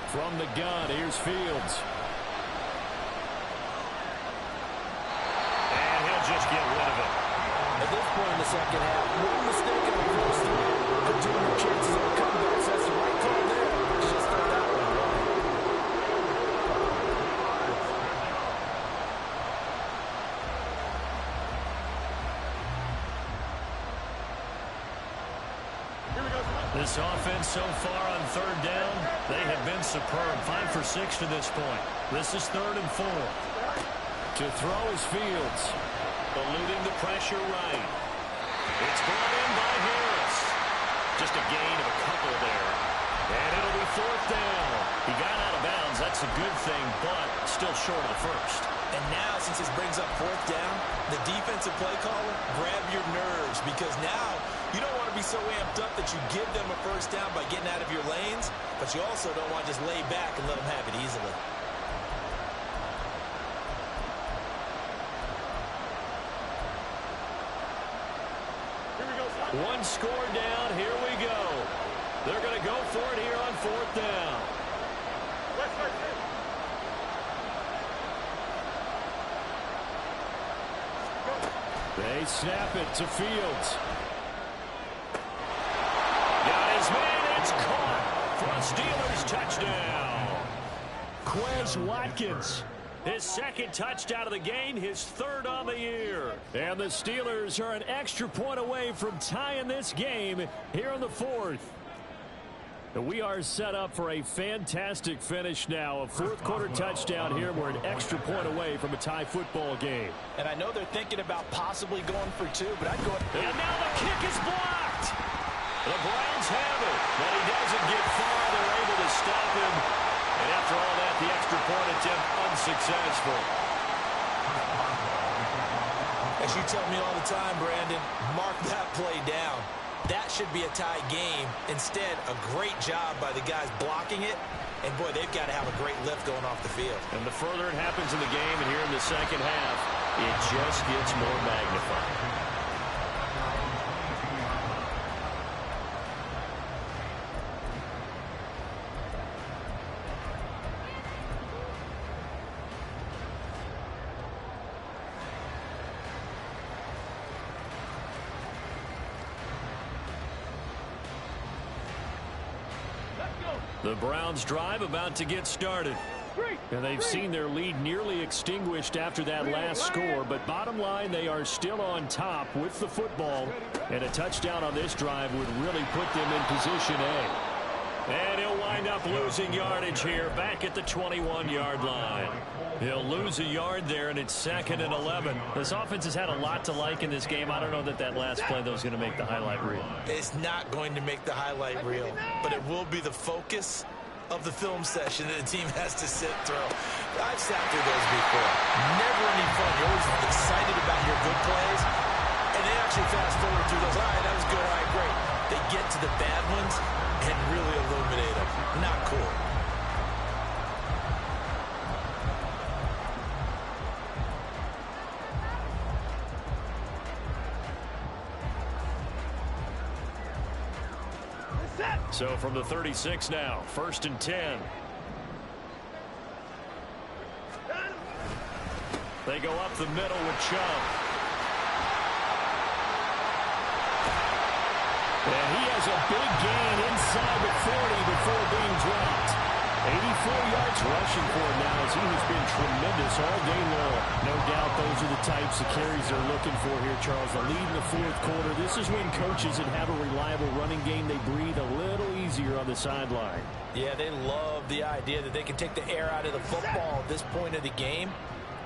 From the gun, here's Fields. And he'll just get rid of it. At this point in the 2nd half, no mistake in the first 3. Continuing chances of comebacks. That's the right call there. Just throw that one away. This offense so far on 3rd down, they have been superb. 5 for 6 to this point. This is 3rd and 4. To throw is Fields. Eluding the pressure right. It's brought in by Harris. Just a gain of a couple there. And it'll be 4th down. He got out of bounds. That's a good thing, but still short of the 1st. And now, since this brings up fourth down, the defensive play caller, grab your nerves, because now you don't want to be so amped up that you give them a first down by getting out of your lanes, but you also don't want to just lay back and let them have it easily. One score down. Here we go. They're going to go for it here on fourth down. They snap it to Fields. Got his man. It's caught for a Steelers touchdown. Quez Watkins. His second touchdown of the game, his third on the year. And the Steelers are an extra point away from tying this game here in the fourth. We are set up for a fantastic finish now. A fourth-quarter touchdown here. We're an extra point away from a tie football game. And I know they're thinking about possibly going for two, but I'd go... And now the kick is blocked. The Browns have it, but he doesn't get far. They're able to stop him. And after all that, the extra point attempt unsuccessful. As you tell me all the time, Brandon, mark that play down. That should be a tie game. Instead, a great job by the guys blocking it. And, boy, they've got to have a great lift going off the field. And the further it happens in the game, and here in the second half, it just gets more magnified. The Browns drive about to get started. And they've seen their lead nearly extinguished after that last score. But bottom line, they are still on top with the football. And a touchdown on this drive would really put them in position A. And he'll wind up losing yardage here back at the 21-yard line. He'll lose a yard there, and it's 2nd and 11. This offense has had a lot to like in this game. I don't know that that last play, though, is going to make the highlight reel. It's not going to make the highlight reel, but it will be the focus of the film session that the team has to sit through. I've sat through those before. Never any fun. You're always excited about your good plays, and they actually fast forward through those. All right, that was good. All right, great. They get to the bad ones and really illuminate them. Not cool. So from the 36 now, 1st and 10. They go up the middle with Chubb. And he has a big gain inside the 40 before being dropped. 84 yards rushing for him now as he has been tremendous all day long. No doubt those are the types of carries they're looking for here, Charles. The lead in the fourth quarter. This is when coaches that have a reliable running game, they breathe a little easier on the sideline. Yeah, they love the idea that they can take the air out of the football at this point of the game.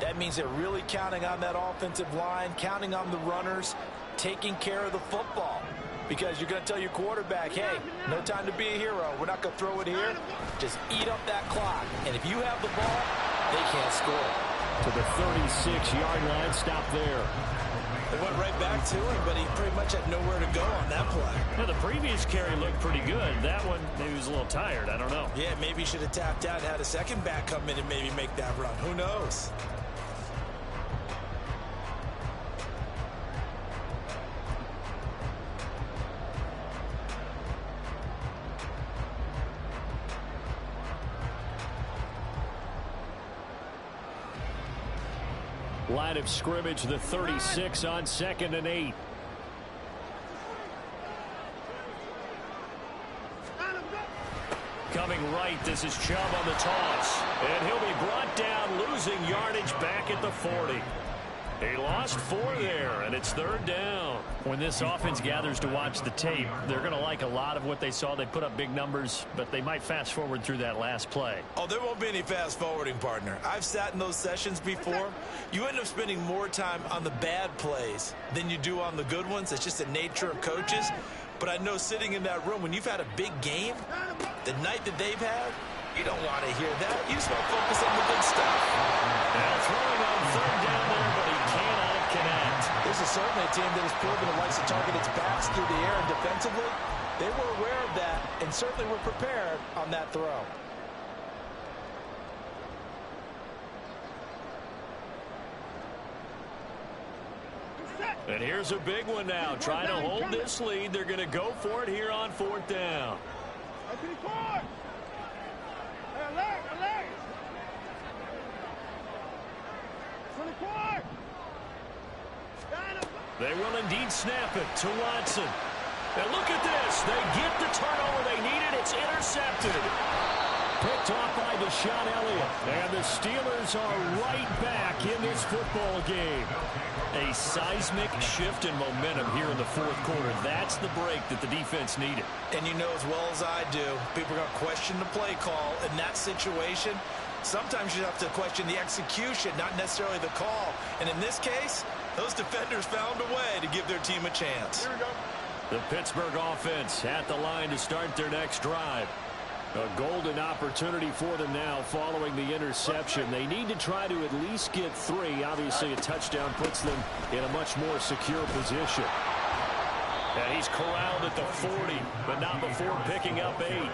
That means they're really counting on that offensive line, counting on the runners, taking care of the football. Because you're going to tell your quarterback, hey, no time to be a hero. We're not going to throw it here. Just eat up that clock. And if you have the ball, they can't score. To the 36-yard line, stop there. They went right back to him, but he pretty much had nowhere to go on that play. Yeah, the previous carry looked pretty good. That one, maybe he was a little tired. I don't know. Yeah, maybe he should have tapped out and had a second back come in and maybe make that run. Who knows? Line of scrimmage, the 36 on 2nd and 8. Coming right, this is Chubb on the toss. And he'll be brought down, losing yardage back at the 40. He lost 4 there, and it's 3rd down. When this offense gathers to watch the tape, they're going to like a lot of what they saw. They put up big numbers, but they might fast forward through that last play. Oh, there won't be any fast forwarding, partner. I've sat in those sessions before. You end up spending more time on the bad plays than you do on the good ones. It's just the nature of coaches. But I know sitting in that room, when you've had a big game, the night that they've had, You don't want to hear that. You just want to focus on the good stuff. Now throwing on third down there, but he cannot connect. This is certainly a team that has proven it likes to target its backs through the air and defensively. They were aware of that and certainly were prepared on that throw. And here's a big one now. Trying to hold this lead. They're going to go for it here on fourth down. They will indeed snap it to Watson. And look at this. They get the turnover they needed. It's intercepted. Picked off by Deshaun Elliott. And the Steelers are right back in this football game. A seismic shift in momentum here in the fourth quarter. That's the break that the defense needed. And you know as well as I do, people are going to question the play call in that situation. Sometimes you have to question the execution, not necessarily the call. And in this case, those defenders found a way to give their team a chance. Here we go. The Pittsburgh offense at the line to start their next drive. A golden opportunity for them now following the interception. They need to try to at least get 3. Obviously, a touchdown puts them in a much more secure position. And he's corralled at the 40, but not before picking up 8.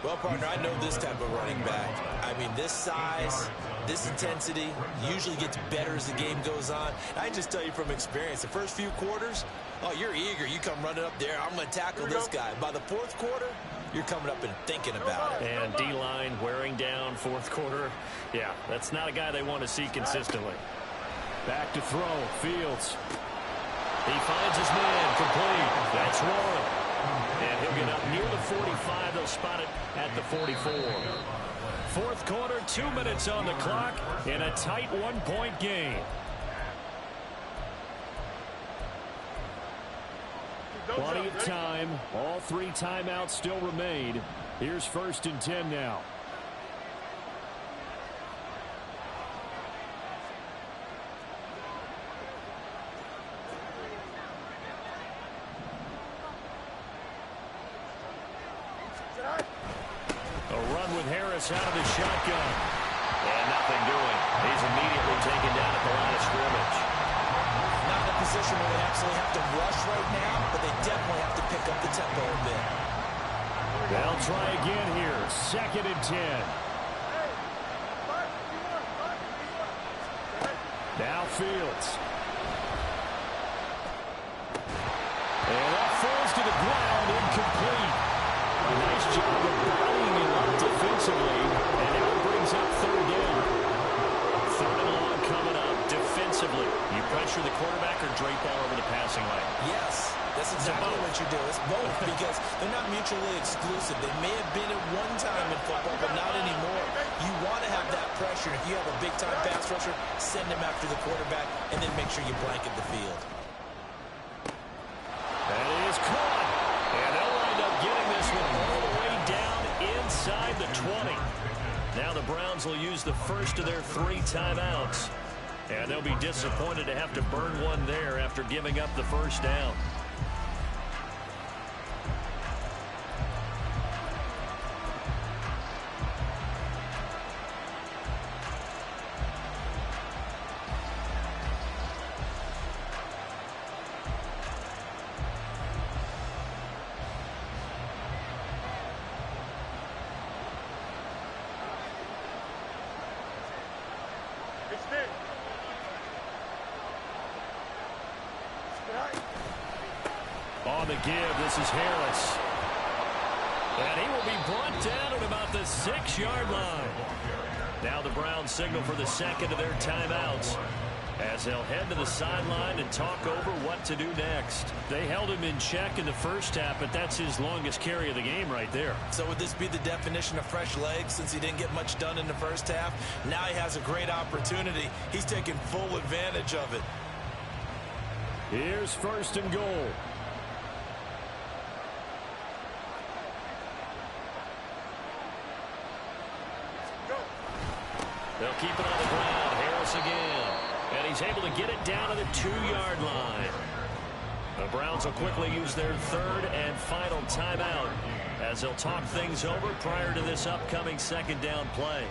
Well, partner, I know this type of running back. I mean, this size, this intensity usually gets better as the game goes on. I just tell you from experience, the first few quarters, oh, you're eager. You come running up there. I'm going to tackle this guy. By the fourth quarter, you're coming up and thinking about it. And D-line wearing down fourth quarter. Yeah, that's not a guy they want to see consistently. Back to throw. Fields. He finds his man. Complete. That's Warren. And he'll get up near the 45. They'll spot it at the 44. Fourth quarter, 2 minutes on the clock in a tight one-point game. Plenty of time. All 3 timeouts still remain. Here's 1st and 10 now. A run with Harris out of the shotgun. And nothing doing. He's immediately taken down at the line of scrimmage. Not in a position where they absolutely have to rush right now, but they definitely have to pick up the tempo a bit. They'll try again here. 2nd and 10. Now Fields. And that falls to the ground, incomplete. A nice job of rallying him up defensively, and now it brings up 3rd down. 3rd and long coming up defensively. You pressure the quarterback or drape all over the passing lane? Yes, that's exactly what you do. It's both because they're not mutually exclusive. They may have been at one time in football, but not anymore. You want to have that pressure. If you have a big-time pass rusher, send him after the quarterback, and then make sure you blanket the field. That is caught. And they'll wind up getting this one all the way down inside the 20. Now the Browns will use the first of their 3 timeouts. And they'll be disappointed to have to burn one there after giving up the first down. On the give, this is Harris. And he will be brought down at about the 6-yard line. Now the Browns signal for the second of their timeouts as they'll head to the sideline and talk over what to do next. They held him in check in the first half, but that's his longest carry of the game right there. So would this be the definition of fresh legs since he didn't get much done in the first half? Now he has a great opportunity. He's taking full advantage of it. Here's 1st and goal. They'll keep it on the ground. Harris again. And he's able to get it down to the 2-yard line. The Browns will quickly use their third and final timeout as they'll talk things over prior to this upcoming second down play.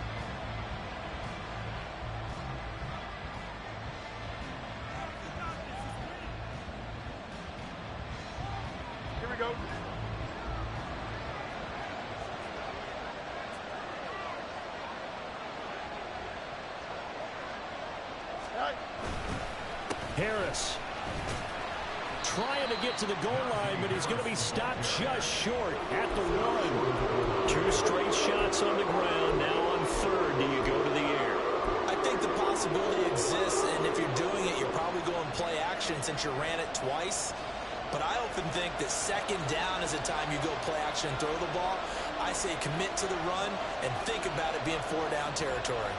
Here we go. Harris trying to get to the goal line, but he's going to be stopped just short at the one. 2 straight shots on the ground. Now on third, do you go to the air? I think the possibility exists, and if you're doing it, you're probably going play action since you ran it twice. But I often think that second down is the time you go play action and throw the ball. I say commit to the run and think about it being 4-down territory.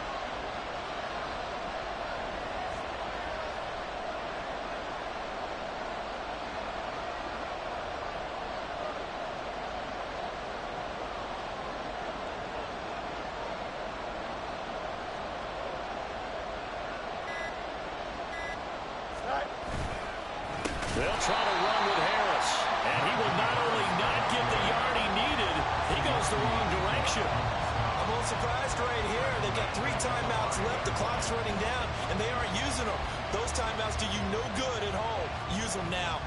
They'll try to run with Harris, and he will not only not get the yard he needed, he goes the wrong direction. I'm a little surprised right here. They've got 3 timeouts left. The clock's running down, and they aren't using them. Those timeouts do you no good at home. Use them now.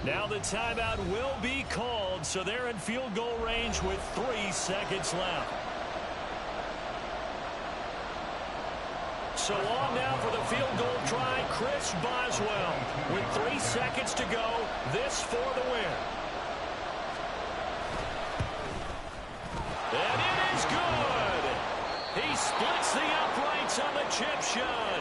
Now the timeout will be called, so they're in field goal range with 3 seconds left. So on now for the field goal try, Chris Boswell. With 3 seconds to go, this for the win. And it is good. He splits the uprights on the chip shot.